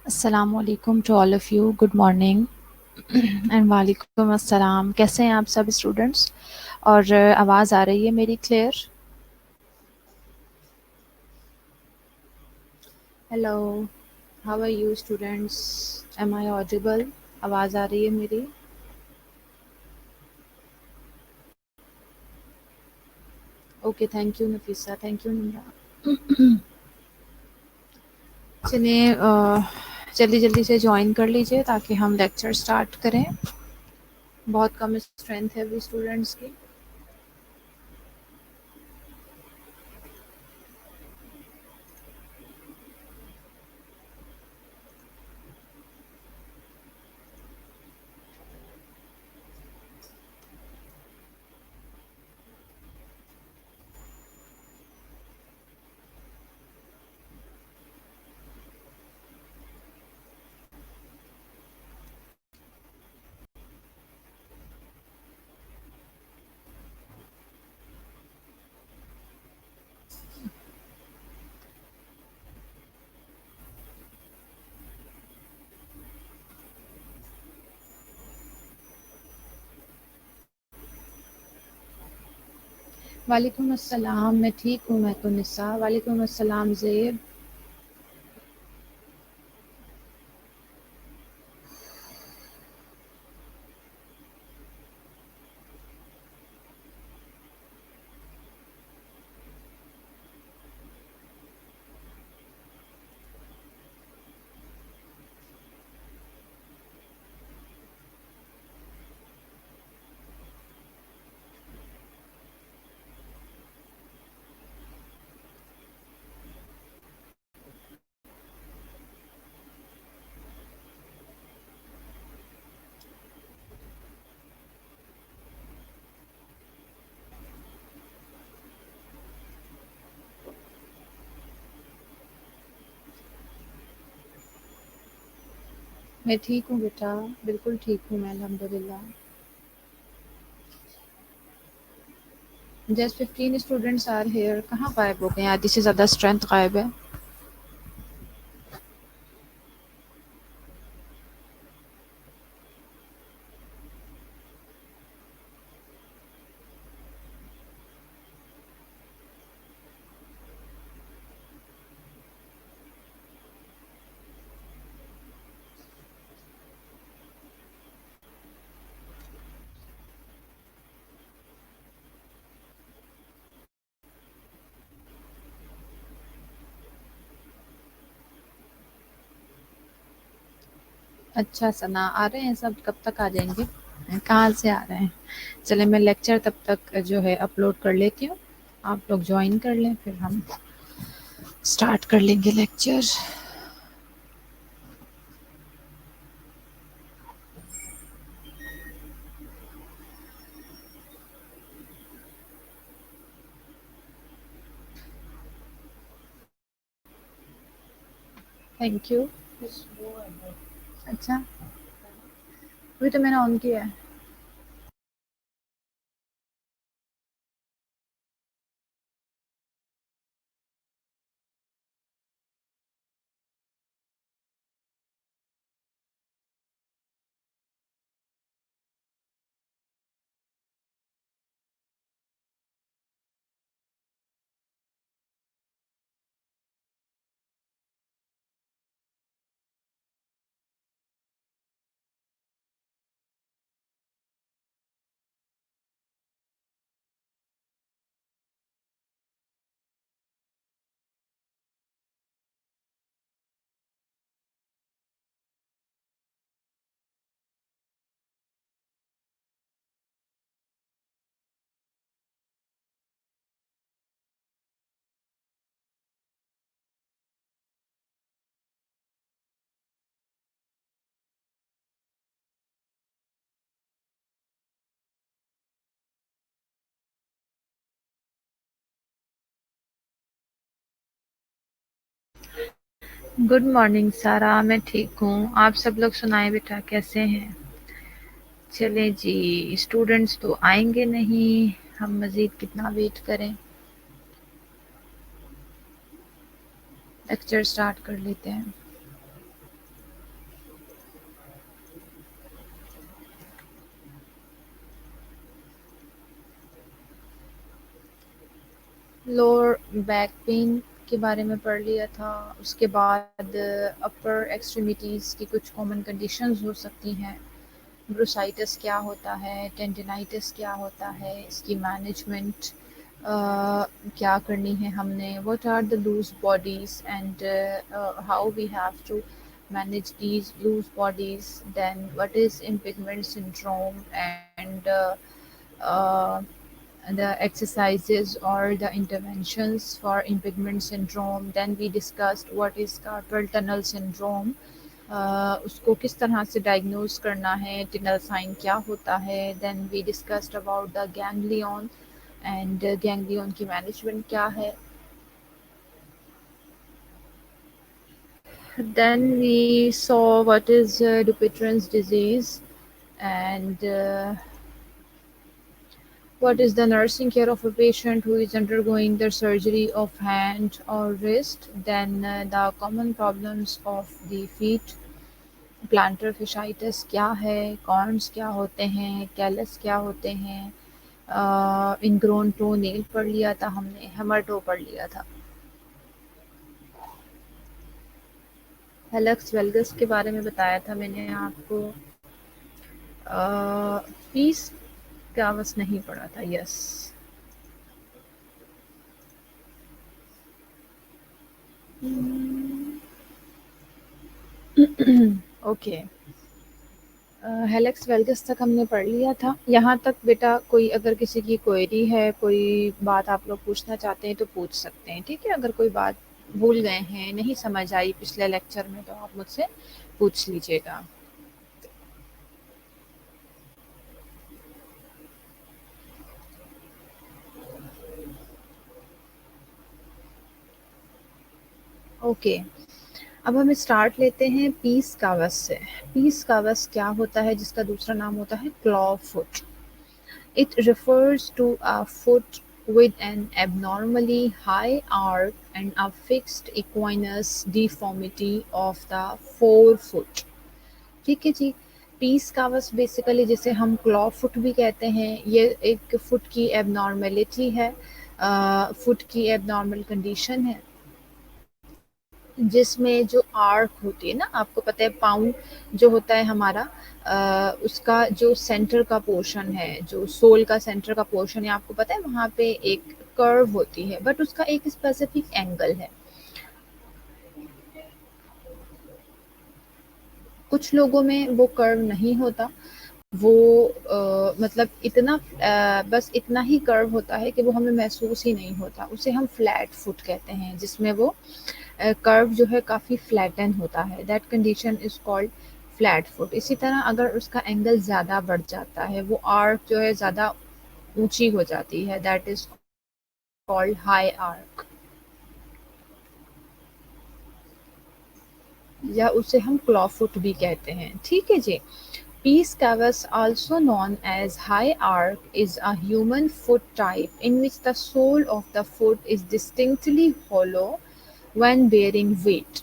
अस्सलाम वालेकुम to all of you, good morning and वालेकुम अस्सलाम। कैसे हैं आप सब स्टूडेंट्स? और आवाज़ आ रही है मेरी clear? Hello, how are you students? Am I audible? आवाज़ आ रही है मेरी? Okay, thank you Nafisa, thank you Nimra. चलिए जल्दी जल्दी से ज्वाइन कर लीजिए ताकि हम लेक्चर स्टार्ट करें। बहुत कम स्ट्रेंथ है अभी स्टूडेंट्स की। वालेकुम अस्सलाम, मैं ठीक हूँ, मैं तो निसा। वालेकुम अस्सलाम ज़ेब। मैं ठीक हूँ बेटा, बिल्कुल ठीक हूँ मैं, अल्हम्दुलिल्लाह। Just 15 students are here. कहाँ गायब हो गए? आधी से ज़्यादा स्ट्रेंथ गायब है। अच्छा सना, आ रहे हैं सब? कब तक आ जाएंगे? कहाँ से आ रहे हैं? चले, मैं लेक्चर तब तक जो है अपलोड कर लेती हूँ। आप लोग ज्वाइन कर लें, फिर हम स्टार्ट कर लेंगे लेक्चर। Thank you. अच्छा, अभी तो मैंने ऑन किया है। गुड मॉर्निंग सारा, मैं ठीक हूँ। आप सब लोग सुनाए बेटा, कैसे हैं? चले जी, स्टूडेंट्स तो आएंगे नहीं, हम मज़ीद कितना वेट करें। लेक्चर स्टार्ट कर लेते हैं। लोअर बैक पेन के बारे में पढ़ लिया था। उसके बाद अपर एक्सट्रीमिटीज़ की कुछ कॉमन कंडीशंस हो सकती हैं। ब्रूसाइटिस क्या होता है, टेंडिनाइटिस क्या होता है, इसकी मैनेजमेंट क्या करनी है हमने, what are the loose bodies and how we have to manage these loose bodies, then what is impingement syndrome, and uh, the exercises or the interventions for impingement syndrome. Then we discussed what is carpal tunnel syndrome, उसको किस तरह से diagnose करना है, टिनल sign क्या होता है। Then we discussed about the ganglion and ganglion की मैनेजमेंट क्या है। Then we saw what is Dupuytren's disease, and what is the nursing care of a patient who is undergoing the surgery of hand or wrist. Then the common problems of the feet, plantar fasciitis क्या है, corns क्या होते हैं, callus क्या होते हैं, ingrown toe nail पढ़ लिया था हमने, हैमर टो पढ़ लिया था। हेलक्स वेल्गस के बारे में बताया था मैंने आपको। पीस का बस नहीं पढ़ा था। Yes, okay. हेलेक्स वेल्गस तक हमने पढ़ लिया था। यहाँ तक बेटा कोई अगर किसी की क्वेरी है, कोई बात आप लोग पूछना चाहते हैं तो पूछ सकते हैं, ठीक है। अगर कोई बात भूल गए हैं, नहीं समझ आई पिछले लेक्चर में, तो आप मुझसे पूछ लीजिएगा। ओके, अब हम स्टार्ट लेते हैं पीस कावस से। पीस कावस क्या होता है, जिसका दूसरा नाम होता है claw foot. It refers to a foot with an abnormally high arch and a fixed equinus deformity of the forefoot। ठीक है जी। पीस कावस बेसिकली जिसे हम क्लॉ फुट भी कहते हैं, ये एक फुट की एबनॉर्मेलिटी है, फुट की एबनॉर्मल कंडीशन है, जिसमें जो आर्क होती है ना, आपको पता है पाँव जो होता है हमारा, उसका जो सेंटर का पोर्शन है, जो सोल का सेंटर का पोर्शन है, आपको पता है वहाँ पे एक कर्व होती है, बट उसका एक स्पेसिफिक एंगल है। कुछ लोगों में वो कर्व नहीं होता, वो मतलब इतना बस इतना ही कर्व होता है कि वो हमें महसूस ही नहीं होता, उसे हम फ्लैट फुट कहते हैं, जिसमें वो कर्व जो है काफ़ी फ्लैटन होता है। That condition is called flat foot. इसी तरह अगर उसका एंगल ज़्यादा बढ़ जाता है, वो आर्क जो है ज़्यादा ऊंची हो जाती है, that is called high arc, या उसे हम क्लॉ फुट भी कहते हैं, ठीक है जी। Peace cavus, also known as high arch, is a human foot type in which the sole of the foot is distinctly hollow when bearing weight.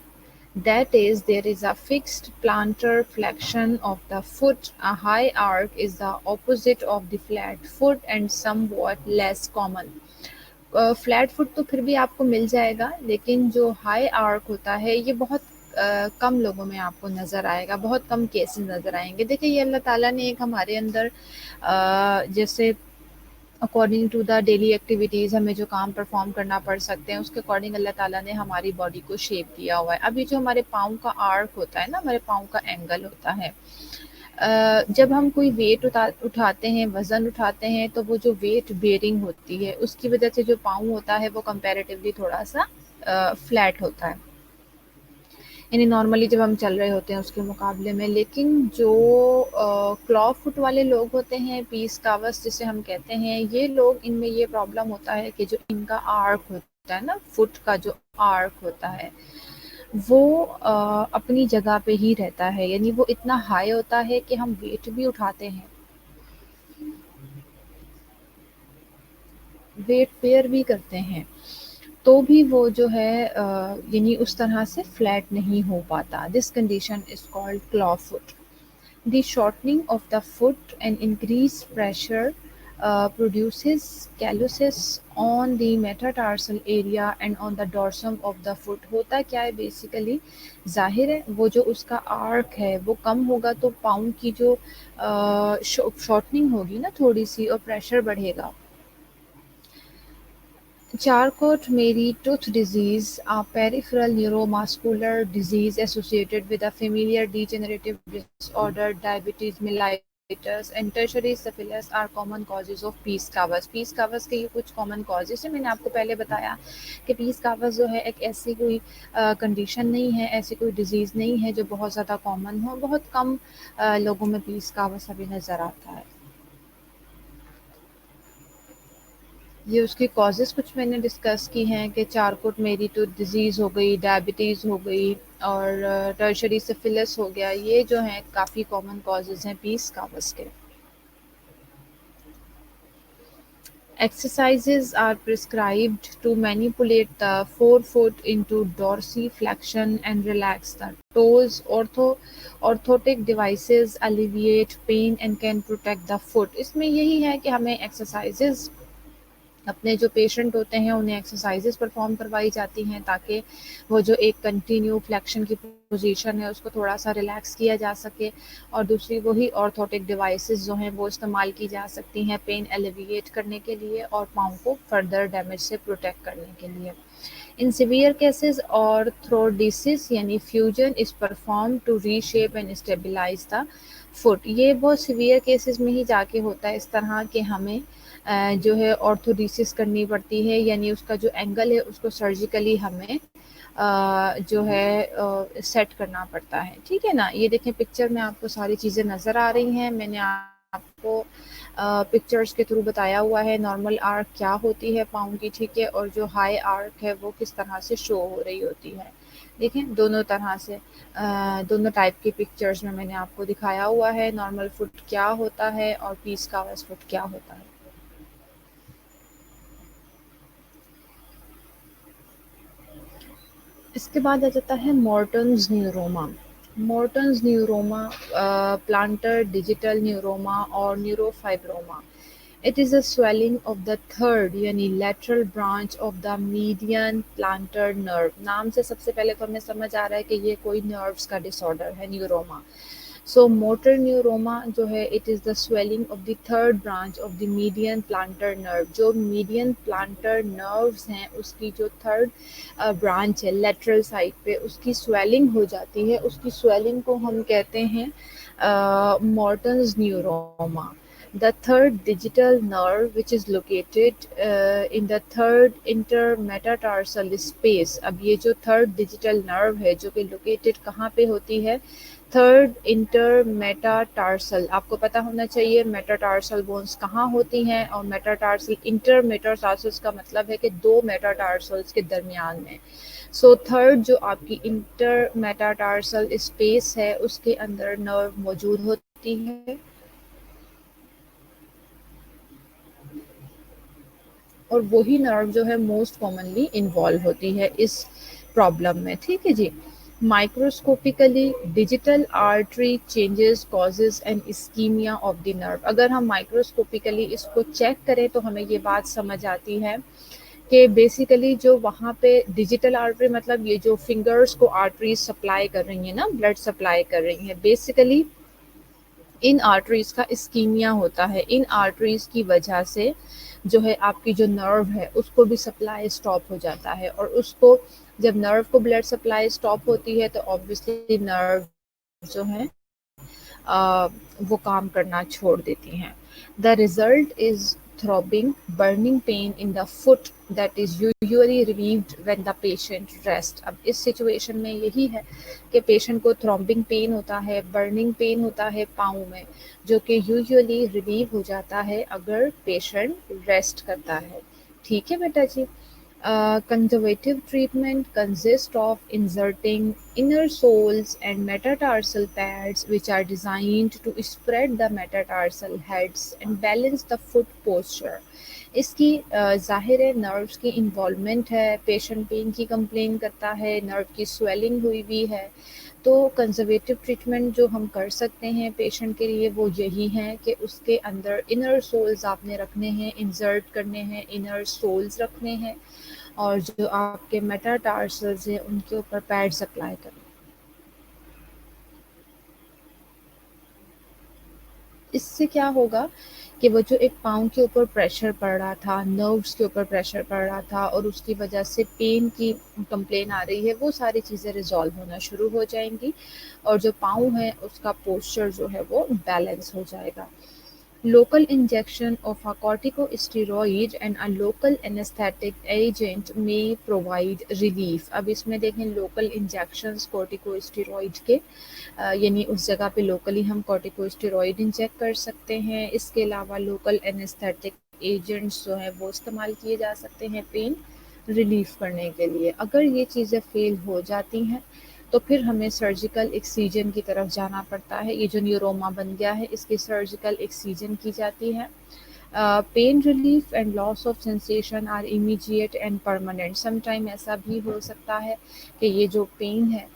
That is, there is a fixed plantar flexion of the foot. A high arch is the opposite of the flat foot and somewhat less common. Flat foot तो फिर भी आपको मिल जाएगा, लेकिन जो high arc होता है ये बहुत कम लोगों में आपको नज़र आएगा, बहुत कम केसेस नज़र आएंगे। देखिए, ये अल्लाह ताला ने एक हमारे अंदर जैसे according to the daily activities हमें जो काम परफॉर्म करना पड़ सकते हैं, उसके अकॉर्डिंग अल्लाह ताला ने हमारी बॉडी को शेप दिया हुआ है। अब ये जो हमारे पाँव का आर्क होता है ना, हमारे पाँव का एंगल होता है, जब हम कोई वेट उठाते हैं, वज़न उठाते हैं, तो वो जो वेट बेयरिंग होती है, उसकी वजह से जो पाँव होता है वो कंपैरेटिवली थोड़ा सा फ्लैट होता है, यानी नॉर्मली जब हम चल रहे होते हैं उसके मुकाबले में। लेकिन जो क्लॉ फुट वाले लोग होते हैं, पीस कावस जिसे हम कहते हैं, ये लोग, इनमें ये प्रॉब्लम होता है कि जो इनका आर्क होता है ना, फुट का जो आर्क होता है, वो अपनी जगह पे ही रहता है, यानी वो इतना हाई होता है कि हम वेट भी उठाते हैं, वेट बेयर भी करते हैं, तो भी वो जो है यानी उस तरह से फ्लैट नहीं हो पाता। This condition is called claw foot. The shortening of the foot and increased pressure produces calluses on the metatarsal area and on the dorsum of the foot। होता क्या है बेसिकली, जाहिर है वो जो उसका आर्क है वो कम होगा तो पाँव की जो शॉर्टनिंग होगी ना थोड़ी सी, और प्रेशर बढ़ेगा। Charcot-Marie-Tooth disease, a peripheral neuromuscular disease associated with a familial degenerative disorder, diabetes mellitus, and tertiary syphilis are common causes of peace cavus। peace cavus के ये कुछ common causes हैं। मैंने आपको पहले बताया कि peace cavus जो है एक ऐसी कोई कंडीशन नहीं है, ऐसी कोई डिजीज़ नहीं है जो बहुत ज़्यादा कॉमन हो। बहुत कम लोगों में peace cavus अभी नज़र आता है। ये उसकी कॉजेज़ कुछ मैंने डिस्कस की हैं कि चारकोट मेरी टूथ डिज़ीज़ हो गई, डायबिटीज़ हो गई और टर्शरी सिफिलिस हो गया। ये जो हैं काफ़ी कॉमन कॉजेज़ हैं पीस कावस के। Exercises are prescribed to manipulate the forefoot into dorsiflexion and relax the toes. Orthotic devices alleviate pain and can protect the foot। इसमें यही है कि हमें एक्सरसाइजेज़ अपने जो पेशेंट होते हैं उन्हें एक्सरसाइजेस परफॉर्म करवाई जाती हैं ताकि वो जो एक कंटिन्यू फ्लेक्शन की पोजीशन है उसको थोड़ा सा रिलैक्स किया जा सके, और दूसरी वही ऑर्थोटिक डिवाइसेस जो हैं वो इस्तेमाल की जा सकती हैं पेन एलिविएट करने के लिए और पाँव को फर्दर डैमेज से प्रोटेक्ट करने के लिए। इन सिवियर केसेस ऑर्थोडिसिस यानी fusion is perform to reshape and stabilize the foot. ये बहुत सिवियर केसेस में ही जाके होता है इस तरह के हमें जो है ऑर्थोडिसिस करनी पड़ती है, यानी उसका जो एंगल है उसको सर्जिकली हमें जो है सेट करना पड़ता है। ठीक है ना, ये देखें पिक्चर में आपको सारी चीज़ें नज़र आ रही हैं। मैंने आपको पिक्चर्स के थ्रू बताया हुआ है नॉर्मल आर्क क्या होती है पाँव की, ठीक है, और जो हाई आर्क है वो किस तरह से शो हो रही होती है। देखें दोनों तरह से दोनों टाइप की पिक्चर्स में मैंने आपको दिखाया हुआ है नॉर्मल फुट क्या होता है और पीस कावस फुट क्या होता है। इसके बाद आ जाता है Morton's neuroma. Morton's neuroma, plantar digital neuroma और neurofibroma. It is a swelling of the third यानी lateral branch of the median plantar nerve. नाम से सबसे पहले तो हमें समझ आ रहा है कि ये कोई नर्व्स का डिसऑर्डर है न्यूरोमा। सो मोटर न्यूरोमा जो है it is the swelling of the third branch of the median plantar nerve. जो मीडियन प्लांटर नर्व्स हैं उसकी जो थर्ड ब्रांच है लेटरल साइड पे उसकी स्वेलिंग हो जाती है, उसकी स्वेलिंग को हम कहते हैं मॉर्टन्स neuroma. The third digital nerve which is located in the third intermetatarsal space। अब ये जो third digital nerve है जो कि located कहाँ पे होती है, थर्ड इंटरमेटाटार्सल। आपको पता होना चाहिए मेटाटार्सल बोन्स कहाँ होती हैं, और मेटाटार्सल इंटरमेटाटार्सल्स का मतलब है कि दो मेटाटार्सल्स के दरमियान में। सो थर्ड जो आपकी इंटरमेटाटार्सल स्पेस है उसके अंदर नर्व मौजूद होती है और वही नर्व जो है मोस्ट कॉमनली इन्वॉल्व होती है इस प्रॉब्लम में। ठीक है जी। Microscopically digital artery changes causes and ischemia of the nerve. अगर हम माइक्रोस्कोपिकली इसको चेक करें तो हमें ये बात समझ आती है कि बेसिकली जो वहाँ पे डिजिटल आर्टरी मतलब ये जो फिंगर्स को आर्टरीज सप्लाई कर रही हैं ना, ब्लड सप्लाई कर रही हैं, बेसिकली इन आर्टरीज का इस्कीमिया होता है। इन आर्टरीज की वजह से जो है आपकी जो नर्व है उसको भी सप्लाई स्टॉप हो जाता है, और उसको जब नर्व को ब्लड सप्लाई स्टॉप होती है तो ऑब्वियसली नर्व जो है वो काम करना छोड़ देती हैं। The result is throbbing burning pain in the foot that is usually relieved when the patient rest. अब इस सिचुएशन में यही है कि पेशेंट को थ्रॉम्बिंग पेन होता है, बर्निंग पेन होता है पाँव में, जो कि यूजुअली रिलीव हो जाता है अगर पेशेंट रेस्ट करता है। ठीक है बेटा जी। Conservative treatment consists of inserting inner soles and metatarsal pads which are designed to spread the metatarsal heads and balance the foot posture. इसकी ज़ाहिर है नर्व्स की इन्वॉल्वमेंट है, पेशेंट पेन की कंप्लेन करता है, नर्व की स्वेलिंग हुई भी है। तो कंज़र्वेटिव ट्रीटमेंट जो हम कर सकते हैं पेशेंट के लिए वो यही है कि उसके अंदर इनर सोल्स आपने रखने हैं, इंसर्ट करने हैं, इनर सोल्स रखने हैं और जो आपके मेटाटार्सल्स हैं उनके ऊपर पैड्स अप्लाई करने। इससे क्या होगा कि वो जो एक पाँव के ऊपर प्रेशर पड़ रहा था, नर्व्स के ऊपर प्रेशर पड़ रहा था और उसकी वजह से पेन की कंप्लेन आ रही है, वो सारी चीज़ें रिज़ॉल्व होना शुरू हो जाएँगी और जो पाँव है उसका पोस्चर जो है वो बैलेंस हो जाएगा। Local injection of a corticosteroid and a local anesthetic agent may provide relief. अब इसमें देखें लोकल इंजेक्शंस कॉर्टिकोस्टेरॉइड के यानी उस जगह पे लोकली हम कॉर्टिकोस्टेरॉइड इंजेक्ट कर सकते हैं। इसके अलावा लोकल एनेस्थेटिक एजेंट्स जो हैं वो इस्तेमाल किए जा सकते हैं पेन रिलीफ करने के लिए। अगर ये चीज़ें फेल हो जाती हैं तो फिर हमें सर्जिकल एक्सीजन की तरफ जाना पड़ता है। ये जो न्यूरोमा बन गया है इसकी सर्जिकल एक्सीजन की जाती है। Pain relief and loss of sensation are immediate and permanent. Some time ऐसा भी हो सकता है कि ये जो पेन है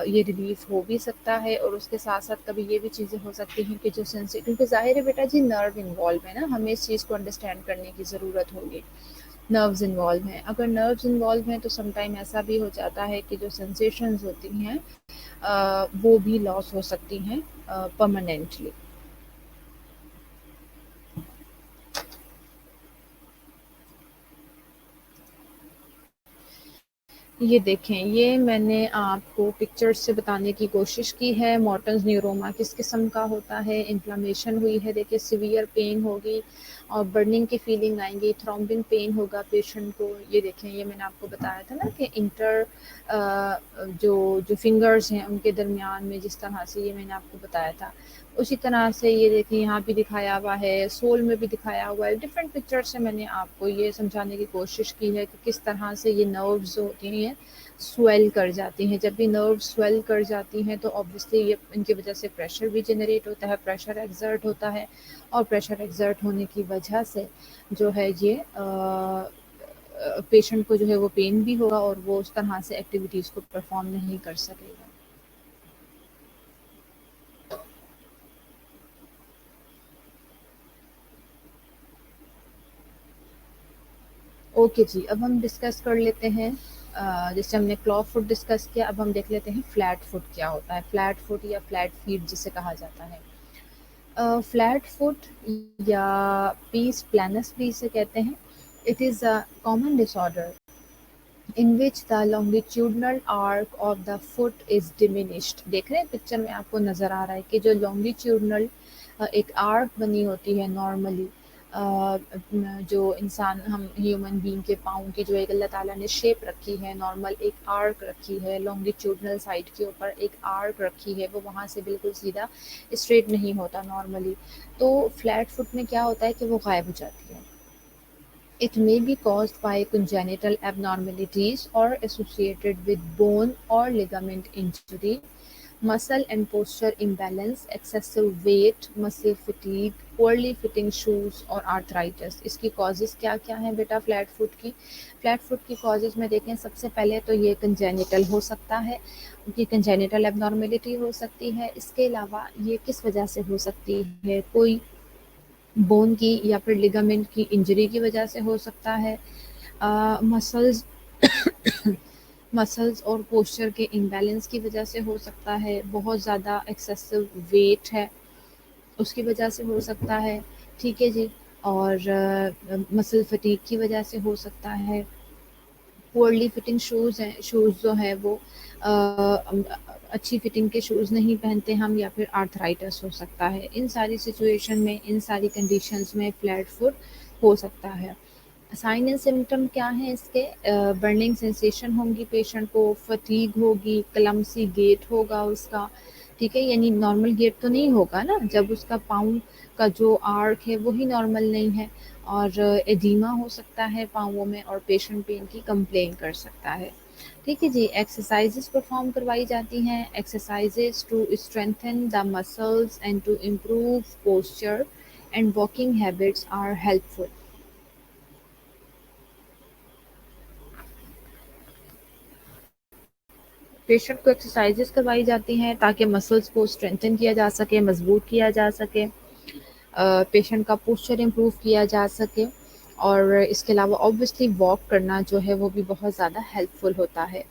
ये रिलीफ हो भी सकता है और उसके साथ साथ कभी ये भी चीज़ें हो सकती हैं कि जो सेंसे क्योंकि ज़ाहिर है बेटा जी नर्व इन्वॉल्व है ना, हमें इस चीज़ को अंडरस्टैंड करने की ज़रूरत होगी। नर्व्स इन्वॉल्व हैं, अगर नर्व्स इन्वॉल्व हैं तो सम टाइम ऐसा भी हो जाता है कि जो सेंसेशंस होती हैं वो भी लॉस हो सकती हैं परमानेंटली। ये देखें, ये मैंने आपको पिक्चर्स से बताने की कोशिश की है। मॉर्टन्स न्यूरोमा किस किस्म का होता है, इन्फ्लेमेशन हुई है, देखिए सीवियर पेन होगी और बर्निंग की फीलिंग आएंगी, थ्रोम्बिंग पेन होगा पेशेंट को। ये देखें, ये मैंने आपको बताया था ना कि इंटर जो जो फिंगर्स हैं उनके दरमियान में जिस तरह से ये मैंने आपको बताया था उसी तरह से ये देखिए यहाँ भी दिखाया हुआ है, सोल में भी दिखाया हुआ है। डिफरेंट पिक्चर से मैंने आपको ये समझाने की कोशिश की है कि किस तरह से ये नर्व्स जो होती हैं स्वेल कर जाती हैं। जब भी नर्व स्वेल कर जाती हैं तो ऑब्वियसली ये इनकी वजह से प्रेशर भी जनरेट होता है, प्रेशर एक्सर्ट होता है और प्रेशर एक्सर्ट होने की वजह से जो है ये पेशेंट को जो है वो पेन भी होगा और वो उस तरह से एक्टिविटीज़ को परफॉर्म नहीं कर सकेगा। ओके जी, अब हम डिस्कस कर लेते हैं जैसे हमने क्लॉ फुट डिस्कस किया, अब हम देख लेते हैं फ्लैट फुट क्या होता है। फ्लैट फुट या फ्लैट फीट जिसे कहा जाता है। फ्लैट फुट या पीस प्लानस भी इसे कहते हैं। It is a common disorder in which the longitudinal arc of the foot is diminished। देख रहे हैं पिक्चर में आपको नज़र आ रहा है कि जो longitudinal एक आर्क बनी होती है नॉर्मली, जो इंसान हम ह्यूमन बीइंग के पाँव की जो एक अल्लाह ताला ने शेप रखी है, नॉर्मल एक आर्क रखी है, लॉन्गिट्यूडनल साइड के ऊपर एक आर्क रखी है, वो वहाँ से बिल्कुल सीधा स्ट्रेट नहीं होता नॉर्मली। तो फ्लैट फुट में क्या होता है कि वो गायब हो जाती है। It may be caused by congenital abnormalities or associated with bone or ligament injury, muscle and posture imbalance, excessive weight, muscle fatigue, poorly fitting shoes और arthritis। इसकी causes क्या क्या हैं बेटा फ्लैट फुट की? फ्लैट फुट की causes में देखें, सबसे पहले तो ये congenital हो सकता है, ये congenital abnormality हो सकती है। इसके अलावा ये किस वजह से हो सकती है? कोई बोन की या फिर लिगामेंट की इंजरी की वजह से हो सकता है। मसल्स मसल्स और पोस्चर के इम्बैलेंस की वजह से हो सकता है। बहुत ज़्यादा एक्सेसिव वेट है उसकी वजह से हो सकता है, ठीक है जी। और मसल फटीग की वजह से हो सकता है। पुअरली फिटिंग शूज़ हैं, शूज़ जो है वो अच्छी फिटिंग के शूज़ नहीं पहनते हम, या फिर आर्थराइटिस हो सकता है। इन सारी सिचुएशन में, इन सारी कंडीशंस में फ्लैट फुट हो सकता है। साइन एंड सिम्टम क्या है इसके? बर्निंग सेंसेशन होंगी पेशेंट को, फटीग होगी, क्लमसी गेट होगा उसका, ठीक है, यानी नॉर्मल गेट तो नहीं होगा ना जब उसका पाँव का जो आर्क है वही नॉर्मल नहीं है, और एडिमा हो सकता है पाँवों में और पेशेंट पेन की कंप्लेन कर सकता है। ठीक है जी। एक्सरसाइजेस परफॉर्म करवाई जाती हैं, exercises to strengthen the muscles and to improve posture and walking habits are helpful. Patient को एक्सरसाइजेस करवाई जाती हैं ताकि मसल्स को स्ट्रेंथन किया जा सके, मजबूत किया जा सके, पेशेंट का पोस्चर इम्प्रूव किया जा सके, और इसके अलावा ऑब्वियसली वॉक करना जो है वो भी बहुत ज़्यादा हेल्पफुल होता है।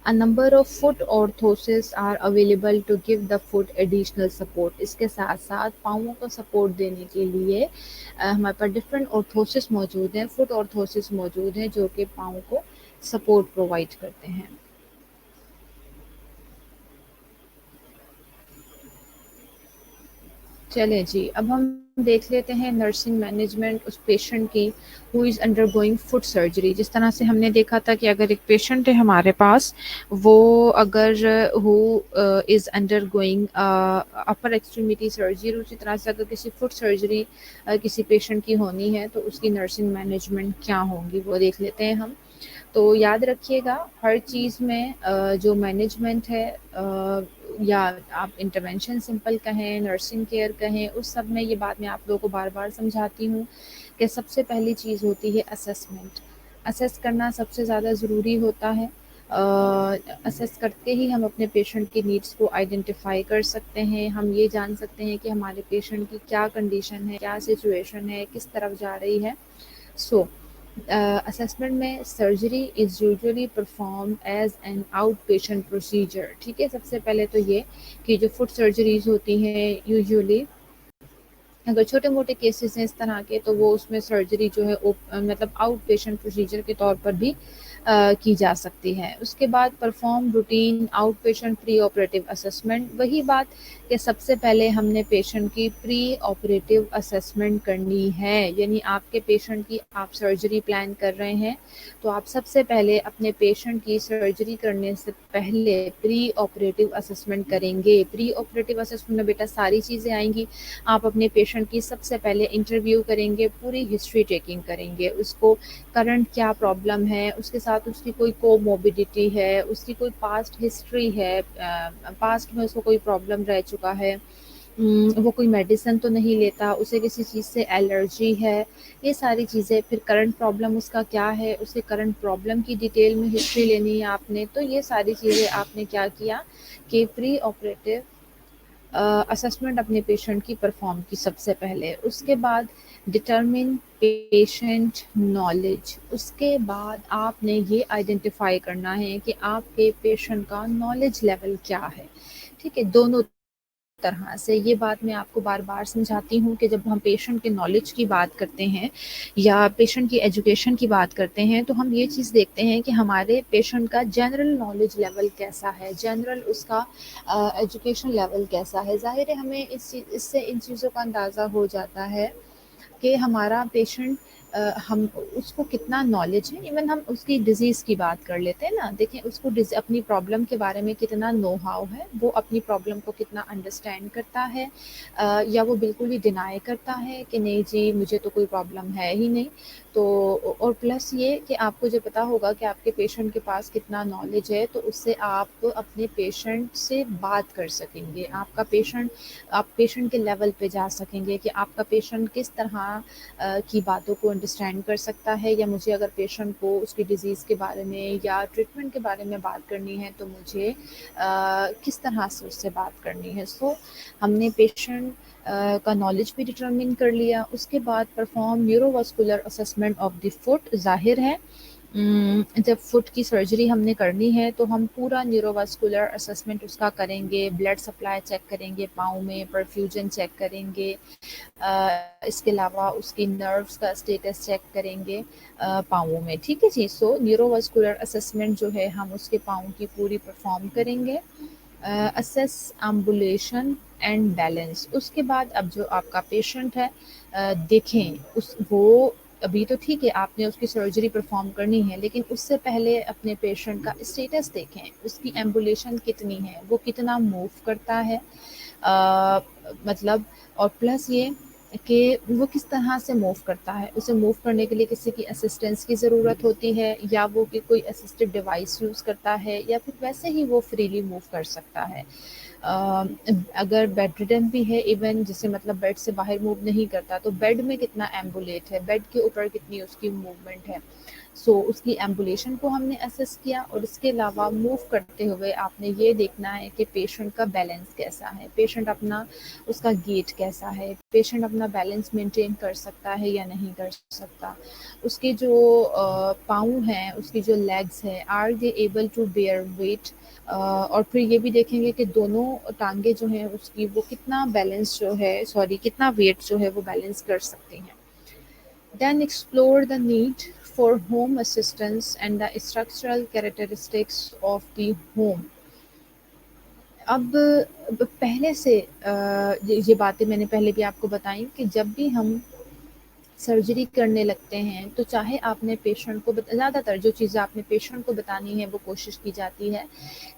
A number of foot orthosis are available to give the foot additional support. इसके साथ साथ पाँवों को सपोर्ट देने के लिए हमारे पास डिफरेंट ऑर्थोसिस मौजूद हैं, फुट ऑर्थोसिस मौजूद हैं जो कि पाँव को सपोर्ट प्रोवाइड करते हैं। चलें जी, अब हम देख लेते हैं नर्सिंग मैनेजमेंट उस पेशेंट की who is undergoing foot surgery. जिस तरह से हमने देखा था कि अगर एक पेशेंट है हमारे पास, वो अगर who is undergoing upper extremity surgery, उसी तरह से अगर किसी फुट सर्जरी किसी पेशेंट की होनी है तो उसकी नर्सिंग मैनेजमेंट क्या होंगी वो देख लेते हैं हम। तो याद रखिएगा, हर चीज़ में जो मैनेजमेंट है, या आप इंटरवेंशन सिंपल कहें, नर्सिंग केयर कहें, उस सब में ये बात मैं आप लोगों को बार-बार समझाती हूँ कि सबसे पहली चीज़ होती है असेसमेंट। असेस करना सबसे ज़्यादा ज़रूरी होता है। असेस करके ही हम अपने पेशेंट की नीड्स को आइडेंटिफ़ाई कर सकते हैं। हम ये जान सकते हैं कि हमारे पेशेंट की क्या कंडीशन है, क्या सिचुएशन है, किस तरफ जा रही है। सो असेसमेंट में surgery is usually perform as an outpatient procedure. ठीक है, सबसे पहले तो ये कि जो फुट सर्जरीज होती हैं यूजुअली, अगर छोटे मोटे केसेस हैं इस तरह के, तो वो उसमें सर्जरी जो है मतलब आउट पेशेंट प्रोसीजर के तौर पर भी की जा सकती है। उसके बाद perform routine out patient pre operative assessment. वही बात कि सबसे पहले हमने पेशेंट की प्री ऑपरेटिव असेसमेंट करनी है, यानी आपके पेशेंट की आप सर्जरी प्लान कर रहे हैं तो आप सबसे पहले अपने पेशेंट की सर्जरी करने से पहले प्री ऑपरेटिव असेसमेंट करेंगे। प्री ऑपरेटिव असेसमेंट में बेटा सारी चीज़ें आएंगी। आप अपने पेशेंट की सबसे पहले इंटरव्यू करेंगे, पूरी हिस्ट्री टेकिंग करेंगे, उसको करंट क्या प्रॉब्लम है, उसके साथ उसकी कोई कोमोबिडिटी है, उसकी कोई पास्ट हिस्ट्री है, पास्ट में उसको कोई प्रॉब्लम रह चुका है, वो कोई मेडिसिन तो नहीं लेता, उसे किसी चीज़ से एलर्जी है, ये सारी चीज़ें। फिर करंट प्रॉब्लम उसका क्या है, उसके करंट प्रॉब्लम की डिटेल में हिस्ट्री लेनी है आपने। तो ये सारी चीज़ें आपने क्या किया कि प्री ऑपरेटिव असेसमेंट अपने पेशेंट की परफॉर्म की सबसे पहले। उसके बाद डिटरमिन पेशेंट नॉलेज। उसके बाद आपने ये आइडेंटिफाई करना है कि आपके पेशेंट का नॉलेज लेवल क्या है। ठीक है, दोनों तरह से ये बात मैं आपको बार-बार समझाती हूँ कि जब हम पेशेंट के नॉलेज की बात करते हैं या पेशेंट की एजुकेशन की बात करते हैं, तो हम ये चीज़ देखते हैं कि हमारे पेशेंट का जनरल नॉलेज लेवल कैसा है, जनरल उसका एजुकेशन लेवल कैसा है। ज़ाहिर है हमें इससे इन चीज़ों का अंदाज़ा हो जाता है कि हमारा पेशेंट हम उसको कितना नॉलेज है। इवन हम उसकी डिज़ीज़ की बात कर लेते हैं ना, देखें उसको अपनी प्रॉब्लम के बारे में कितना नो हाउ है, वो अपनी प्रॉब्लम को कितना अंडरस्टैंड करता है, या वो बिल्कुल ही डिनाई करता है कि नहीं जी मुझे तो कोई प्रॉब्लम है ही नहीं। तो और प्लस ये कि आपको जो पता होगा कि आपके पेशेंट के पास कितना नॉलेज है, तो उससे आप अपने पेशेंट से बात कर सकेंगे। आपका पेशेंट, आप पेशेंट के लेवल पे जा सकेंगे कि आपका पेशेंट किस तरह की बातों को अंडरस्टैंड कर सकता है, या मुझे अगर पेशेंट को उसकी डिज़ीज़ के बारे में या ट्रीटमेंट के बारे में बात करनी है तो मुझे किस तरह से उससे बात करनी है। सो हमने पेशेंट का नॉलेज भी डिटरमिन कर लिया। उसके बाद perform neurovascular assessment of the foot. ज़ाहिर है जब फुट की सर्जरी हमने करनी है तो हम पूरा न्यूरोवास्कुलर असेसमेंट उसका करेंगे, ब्लड सप्लाई चेक करेंगे, पाँव में परफ्यूजन चेक करेंगे, इसके अलावा उसकी नर्व्स का स्टेटस चेक करेंगे पाँवों में। ठीक है जी, सो न्यूरोवास्कुलर असेसमेंट जो है हम उसके पाँव की पूरी परफॉर्म करेंगे। Assess ambulation and balance. उसके बाद अब जो आपका पेशेंट है, देखें उस वो अभी तो ठीक है आपने उसकी सर्जरी परफॉर्म करनी है, लेकिन उससे पहले अपने पेशेंट का स्टेटस देखें, उसकी एम्बुलेशन कितनी है, वो कितना मूव करता है, मतलब। और प्लस ये कि वो किस तरह से मूव करता है। उसे मूव करने के लिए किसी की असिस्टेंस की ज़रूरत होती है, या वो कि कोई असिस्टिव डिवाइस यूज़ करता है, या फिर वैसे ही वो फ्रीली मूव कर सकता है। अ, अगर बेड रिडन भी है इवन, जिसे मतलब बेड से बाहर मूव नहीं करता, तो बेड में कितना एम्बुलेट है, बेड के ऊपर कितनी उसकी मूवमेंट है। सो उसकी एम्बुलेशन को हमने असेस किया, और इसके अलावा मूव करते हुए आपने ये देखना है कि पेशेंट का बैलेंस कैसा है, पेशेंट अपना उसका गेट कैसा है, पेशेंट अपना बैलेंस मेंटेन कर सकता है या नहीं कर सकता, उसके जो पाँव हैं, उसकी जो लेग्स हैं, are they able to bear weight. और फिर ये भी देखेंगे कि दोनों टांगे जो हैं उसकी, वो कितना बैलेंस जो है, सॉरी कितना वेट जो है वो बैलेंस कर सकती हैं। Then explore the need for home assistance and the structural characteristics of the home. अब पहले से ये बातें मैंने पहले भी आपको बताई कि जब भी हम सर्जरी करने लगते हैं, तो चाहे आपने पेशेंट को ज़्यादातर जो चीज़ें आपने पेशेंट को बतानी है, वो कोशिश की जाती है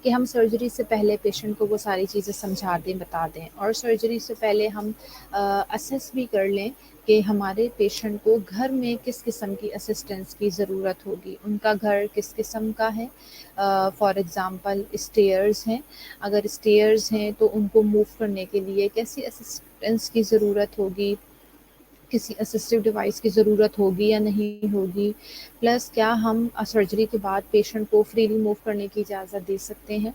कि हम सर्जरी से पहले पेशेंट को वो सारी चीज़ें समझा दें, बता दें, और सर्जरी से पहले हम असेस भी कर लें कि हमारे पेशेंट को घर में किस किस्म की असिस्टेंस की ज़रूरत होगी, उनका घर किस किस्म का है। फॉर एग्ज़ाम्पल स्टेयर्स हैं, अगर स्टेयर्स हैं तो उनको मूव करने के लिए कैसी असिस्टेंस की ज़रूरत होगी, किसी असिस्टिव डिवाइस की ज़रूरत होगी या नहीं होगी, प्लस क्या हम सर्जरी के बाद पेशेंट को फ्रीली मूव करने की इजाज़त दे सकते हैं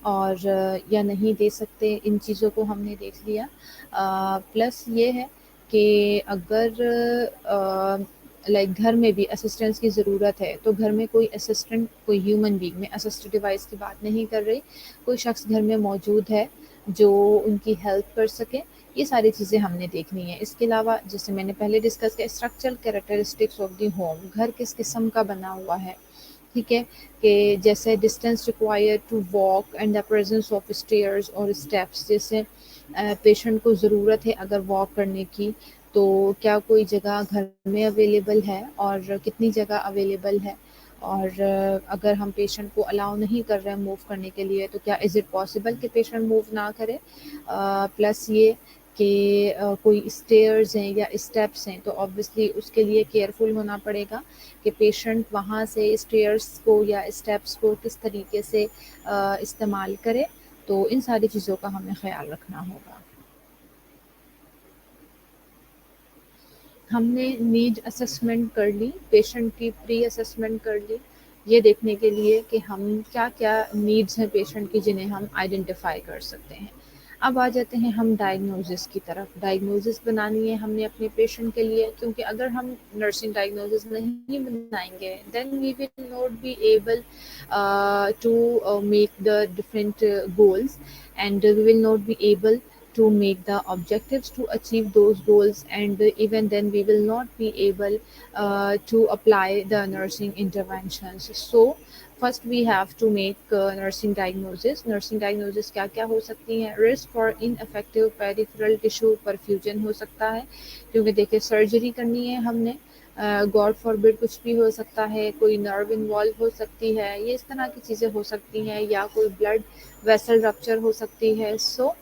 और या नहीं दे सकते, इन चीज़ों को हमने देख लिया। प्लस ये है कि अगर लाइक घर में भी असिस्टेंस की ज़रूरत है, तो घर में कोई असिस्टेंट, कोई ह्यूमन बीइंग, मैं असिस्टिव डिवाइस की बात नहीं कर रही, कोई शख्स घर में मौजूद है जो उनकी हेल्प कर सके, ये सारी चीज़ें हमने देखनी है। इसके अलावा जैसे मैंने पहले डिस्कस किया, structural characteristics of the home, घर किस किस्म का बना हुआ है, ठीक है, कि जैसे distance required to walk and the presence of stairs और स्टेप्स, जैसे पेशेंट को ज़रूरत है अगर वॉक करने की, तो क्या कोई जगह घर में अवेलेबल है और कितनी जगह अवेलेबल है, और अगर हम पेशेंट को अलाउ नहीं कर रहे हैं मूव करने के लिए, तो क्या इज़ इट पॉसिबल कि पेशेंट मूव ना करे। प्लस ये कि कोई स्टेयर्स हैं या स्टेप्स हैं, तो ऑब्वियसली उसके लिए केयरफुल होना पड़ेगा कि पेशेंट वहाँ से स्टेयर्स को या स्टेप्स को किस तरीके से इस्तेमाल करे। तो इन सारी चीज़ों का हमें ख़्याल रखना होगा। हमने नीड असेसमेंट कर ली, पेशेंट की प्री असेसमेंट कर ली, ये देखने के लिए कि हम क्या-क्या नीड्स हैं पेशेंट की जिन्हें हम आइडेंटिफ़ाई कर सकते हैं। अब आ जाते हैं हम डायग्नोसिस की तरफ। डायग्नोसिस बनानी है हमने अपने पेशेंट के लिए, क्योंकि अगर हम नर्सिंग डायग्नोसिस नहीं बनाएँगे, then we will not be able to make the different goals, and we will not be able to make the objectives to achieve those goals, and even then we will not be able to apply the nursing interventions. So first we have to make nursing diagnosis. Nursing diagnosis क्या क्या हो सकती हैं? Risk for ineffective peripheral tissue perfusion हो सकता है, क्योंकि देखिए सर्जरी करनी है हमने, गॉड फॉरबिड कुछ भी हो सकता है, कोई नर्व इन्वॉल्व हो सकती है, ये इस तरह की चीज़ें हो सकती हैं, या कोई ब्लड वेसल रप्चर हो सकती है। सो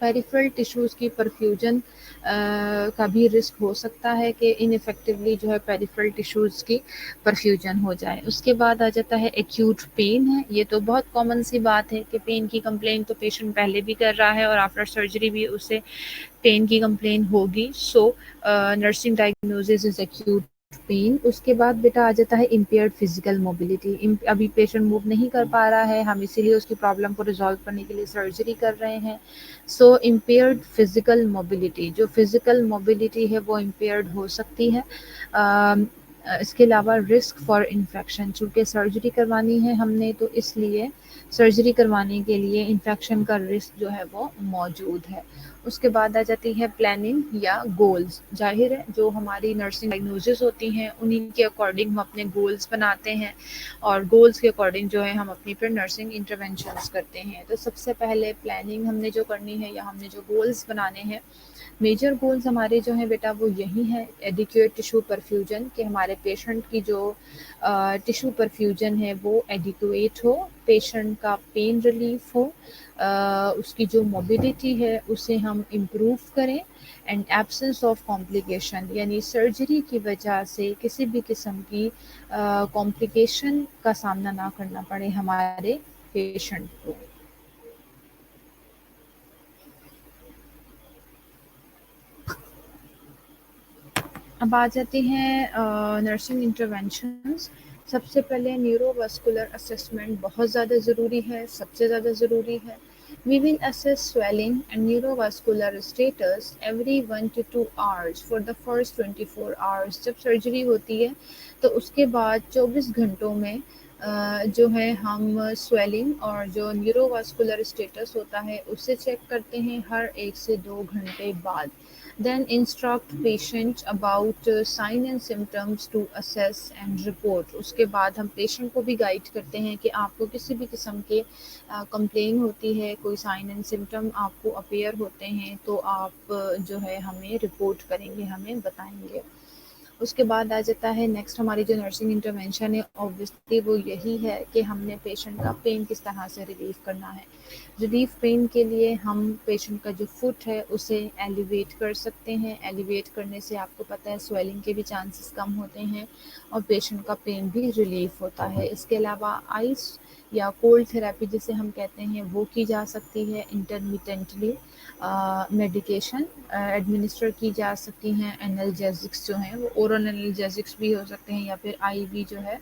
पेरिफेरल टिश्यूज़ की परफ्यूजन का भी रिस्क हो सकता है कि इनइफेक्टिवली जो है पेरिफेरल टिश्यूज़ की परफ्यूजन हो जाए। उसके बाद आ जाता है एक्यूट पेन है, ये तो बहुत कॉमन सी बात है कि पेन की कंप्लेंट तो पेशेंट पहले भी कर रहा है और आफ्टर सर्जरी भी उसे पेन की कंप्लेन होगी। सो nursing diagnosis is acute pain. उसके बाद बेटा आ जाता है इम्पेयर्ड फिजिकल मोबिलिटी। अभी पेशेंट मूव नहीं कर पा रहा है, हम इसीलिए उसकी प्रॉब्लम को रिजॉल्व करने के लिए सर्जरी कर रहे हैं। सो इम्पेयर्ड फिजिकल मोबिलिटी, जो फिजिकल मोबिलिटी है वो इम्पेयर्ड हो सकती है। इसके अलावा रिस्क फॉर इन्फेक्शन, चूँकि सर्जरी करवानी है हमने, तो इसलिए सर्जरी करवाने के लिए इन्फेक्शन का रिस्क जो है वो मौजूद है। उसके बाद आ जाती है प्लानिंग या गोल्स। ज़ाहिर है जो हमारी नर्सिंग डायग्नोसिस होती हैं उन्हीं के अकॉर्डिंग हम अपने गोल्स बनाते हैं, और गोल्स के अकॉर्डिंग जो है हम अपनी फिर नर्सिंग इंटरवेंशंस करते हैं। तो सबसे पहले प्लानिंग हमने जो करनी है या हमने जो गोल्स बनाने हैं, मेजर गोल्स हमारे जो हैं बेटा वो यही हैं, एडिक्वेट टिश्यू परफ्यूजन, कि हमारे पेशेंट की जो टिश्यू परफ्यूजन है वो एडिक्वेट हो, पेशेंट का पेन रिलीफ हो, उसकी जो मोबिलिटी है उसे हम इम्प्रूव करें, एंड एब्सेंस ऑफ कॉम्प्लिकेशन, यानी सर्जरी की वजह से किसी भी किस्म की कॉम्प्लिकेशन का सामना ना करना पड़े हमारे पेशेंट को। अब आ जाते हैं नर्सिंग इंटरवेंशंस। सबसे पहले न्यूरोवास्कुलर असेसमेंट बहुत ज़्यादा ज़रूरी है, सबसे ज़्यादा ज़रूरी है। We will assess swelling and neurovascular status every 1 to 2 hours for the first 24 hours। जब सर्जरी होती है तो उसके बाद 24 घंटों में जो है हम स्वेलिंग और जो न्यूरोवास्कुलर स्टेटस होता है उसे चेक करते हैं हर 1 से 2 घंटे बाद। Then instruct patient about sign and symptoms to assess and report। उसके बाद हम पेशेंट को भी गाइड करते हैं कि आपको किसी भी किस्म के कंप्लेन होती है, कोई साइन एंड सिम्टम आपको अपेयर होते हैं तो आप जो है हमें रिपोर्ट करेंगे, हमें बताएंगे। उसके बाद आ जाता है नेक्स्ट हमारी जो नर्सिंग इंटरवेंशन है, ऑब्वियसली वो यही है कि हमने पेशेंट का पेन किस तरह से रिलीव करना है। रिलीफ पेन के लिए हम पेशेंट का जो फुट है उसे एलिवेट कर सकते हैं। एलिवेट करने से आपको पता है स्वेलिंग के भी चांसेस कम होते हैं और पेशेंट का पेन भी रिलीफ होता है। इसके अलावा आइस या कोल्ड थेरेपी जिसे हम कहते हैं वो की जा सकती है। इंटरमिटेंटली मेडिकेशन एडमिनिस्टर की जा सकती हैं। एनाल्जेसिक्स जो हैं वो ओरल एनाल्जेसिक्स भी हो सकते हैं या फिर आईवी जो है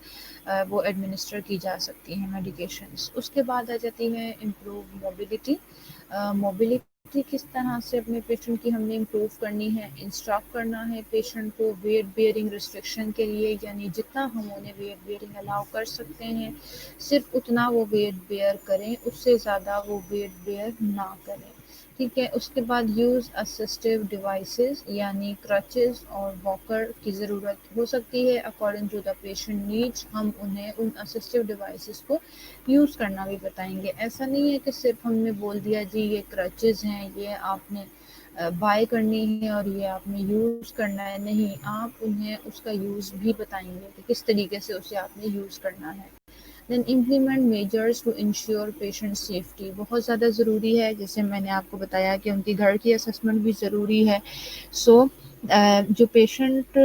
वो एडमिनिस्टर की जा सकती हैं मेडिकेशंस। उसके बाद आ जाती है इम्प्रूव मोबिलिटी। मोबिलिटी किस तरह से अपने पेशेंट की हमने इम्प्रूव करनी है, इंस्ट्रक्ट करना है पेशेंट को वेट बेयरिंग रिस्ट्रिक्शन के लिए, यानी जितना हम उन्हें वेट बेयरिंग अलाउ कर सकते हैं सिर्फ उतना वो वेट बेयर करें, उससे ज़्यादा वो वेट बेयर ना करें। ठीक है, उसके बाद यूज़ असिस्टिव डिवाइसेस यानी क्रचेस और वॉकर की ज़रूरत हो सकती है। According to the patient needs हम उन्हें उन असिस्टिव डिवाइसेस को यूज़ करना भी बताएंगे। ऐसा नहीं है कि सिर्फ हमने बोल दिया जी ये क्रचेस हैं, ये आपने बाय करनी है और ये आपने यूज़ करना है। नहीं, आप उन्हें उसका यूज़ भी बताएंगे कि किस तरीके से उसे आपने यूज़ करना है। Then implement measures to ensure patient safety, बहुत ज़्यादा ज़रूरी है। जैसे मैंने आपको बताया कि उनकी घर की असेसमेंट भी ज़रूरी है। सो जो पेशेंट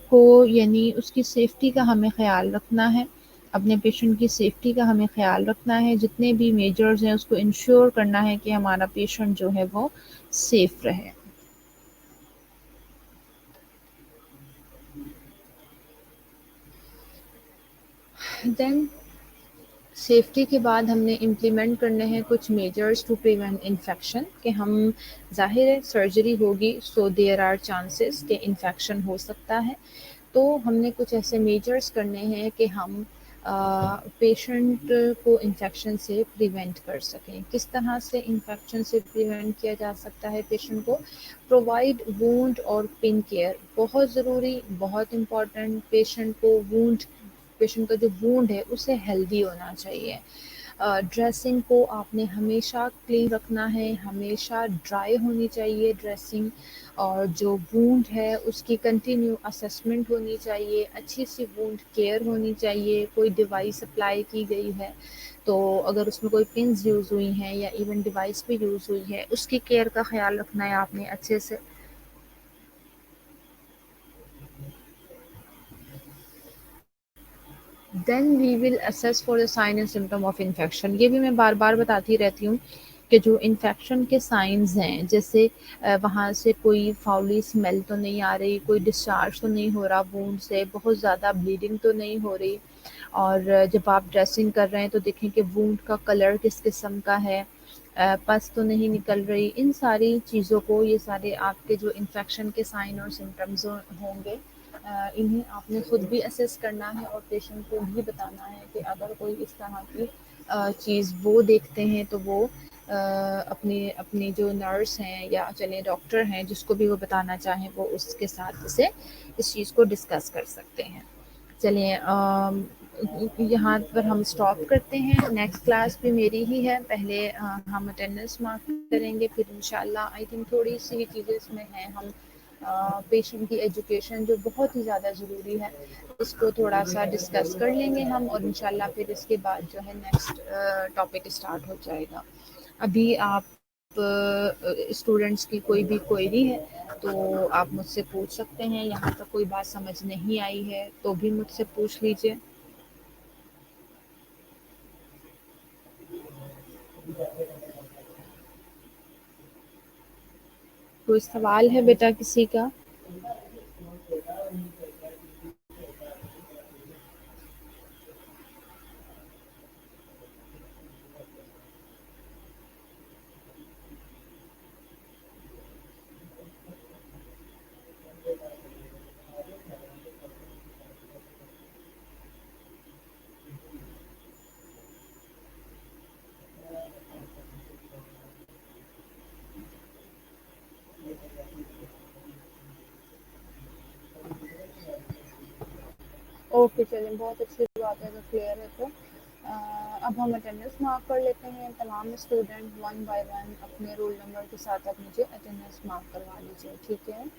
को यानी उसकी सेफ्टी का हमें ख़्याल रखना है, अपने पेशेंट की सेफ्टी का हमें ख़्याल रखना है। जितने भी मेजर्स हैं उसको इंश्योर करना है कि हमारा पेशेंट जो है वो सेफ रहे। देन सेफ्टी के बाद हमने इम्प्लीमेंट करने हैं कुछ मेजर्स टू प्रिवेंट इन्फेक्शन, कि हम ज़ाहिर है सर्जरी होगी सो देयर आर चांसेस कि इन्फेक्शन हो सकता है। तो हमने कुछ ऐसे मेजर्स करने हैं कि हम पेशेंट को इन्फेक्शन से प्रिवेंट कर सकें। किस तरह से इन्फेक्शन से प्रिवेंट किया जा सकता है पेशेंट को? प्रोवाइड वूंड और पिन केयर, बहुत ज़रूरी, बहुत इम्पॉर्टेंट। पेशेंट का जो वूंड है उसे हेल्दी होना चाहिए। ड्रेसिंग को आपने हमेशा क्लीन रखना है, हमेशा ड्राई होनी चाहिए ड्रेसिंग, और जो वूंड है उसकी कंटिन्यू असेसमेंट होनी चाहिए, अच्छी सी वूंड केयर होनी चाहिए। कोई डिवाइस अप्लाई की गई है तो अगर उसमें कोई पिन्स यूज़ हुई हैं या इवन डिवाइस भी यूज़ हुई है उसकी केयर का ख्याल रखना है आपने अच्छे से। Then we will assess for the sign and symptom of infection. ये भी मैं बार बार बताती रहती हूँ कि जो इन्फेक्शन के साइंस हैं, जैसे वहाँ से कोई फाउली स्मेल तो नहीं आ रही, कोई डिस्चार्ज तो नहीं हो रहा वूंड से, बहुत ज़्यादा ब्लीडिंग तो नहीं हो रही, और जब आप ड्रेसिंग कर रहे हैं तो देखें कि वूंड का कलर किस किस्म का है, पस तो नहीं निकल रही। इन सारी चीज़ों को, ये सारे आपके जो इन्फेक्शन के साइन और सिम्टम्स होंगे, इन्हें आपने खुद भी असेस करना है और पेशेंट को भी बताना है कि अगर कोई इस तरह की चीज़ वो देखते हैं तो वो अपनी अपनी जो नर्स हैं या चलिए डॉक्टर हैं जिसको भी वो बताना चाहें वो उसके साथ इसे इस चीज़ को डिस्कस कर सकते हैं। चलिए यहाँ पर हम स्टॉप करते हैं। नेक्स्ट क्लास भी मेरी ही है। पहले हम अटेंडेंस मार्क करेंगे, फिर इंशाल्लाह आई थिंक थोड़ी सी चीज़ें इसमें हैं। हम पेशेंट की एजुकेशन जो बहुत ही ज़्यादा ज़रूरी है, उसको थोड़ा सा डिस्कस कर लेंगे हम, और इंशाल्लाह फिर इसके बाद जो है नेक्स्ट टॉपिक स्टार्ट हो जाएगा। अभी आप स्टूडेंट्स की कोई भी क्वेरी है तो आप मुझसे पूछ सकते हैं। यहाँ तक कोई बात समझ नहीं आई है तो भी मुझसे पूछ लीजिए। कोई सवाल है बेटा किसी का? ओके, चलिए बहुत अच्छी बात है अगर क्लियर है तो। अब हम अटेंडेंस मार्क कर लेते हैं। तमाम स्टूडेंट वन बाय वन अपने रोल नंबर के साथ आप मुझे अटेंडेंस मार्क करवा लीजिए, ठीक है?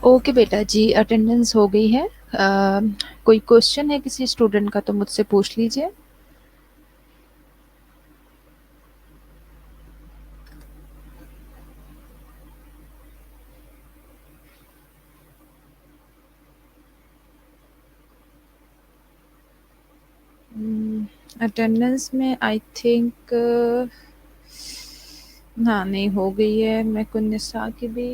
ओके बेटा जी, अटेंडेंस हो गई है। कोई क्वेश्चन है किसी स्टूडेंट का तो मुझसे पूछ लीजिए। अटेंडेंस में आई थिंक हाँ नहीं हो गई है। मैं कुन्निसा की भी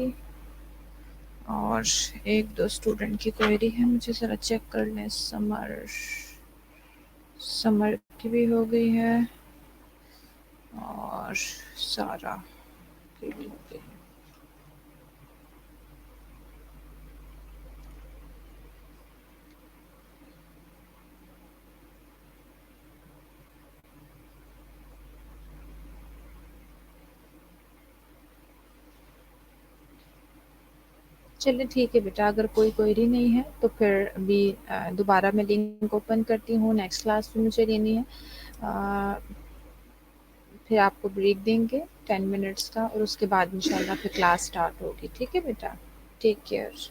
और एक दो स्टूडेंट की क्वेरी है, मुझे ज़रा चेक कर लें। समर समर की भी हो गई है और सारा की भी हो गई है। चलिए ठीक है बेटा, अगर कोई क्वेरी नहीं है तो फिर अभी दोबारा मैं लिंक ओपन करती हूँ। नेक्स्ट क्लास भी मुझे लेनी है। अ, फिर आपको ब्रेक देंगे 10 मिनट्स का और उसके बाद इंशाल्लाह फिर क्लास स्टार्ट होगी। ठीक है बेटा, टेक केयर।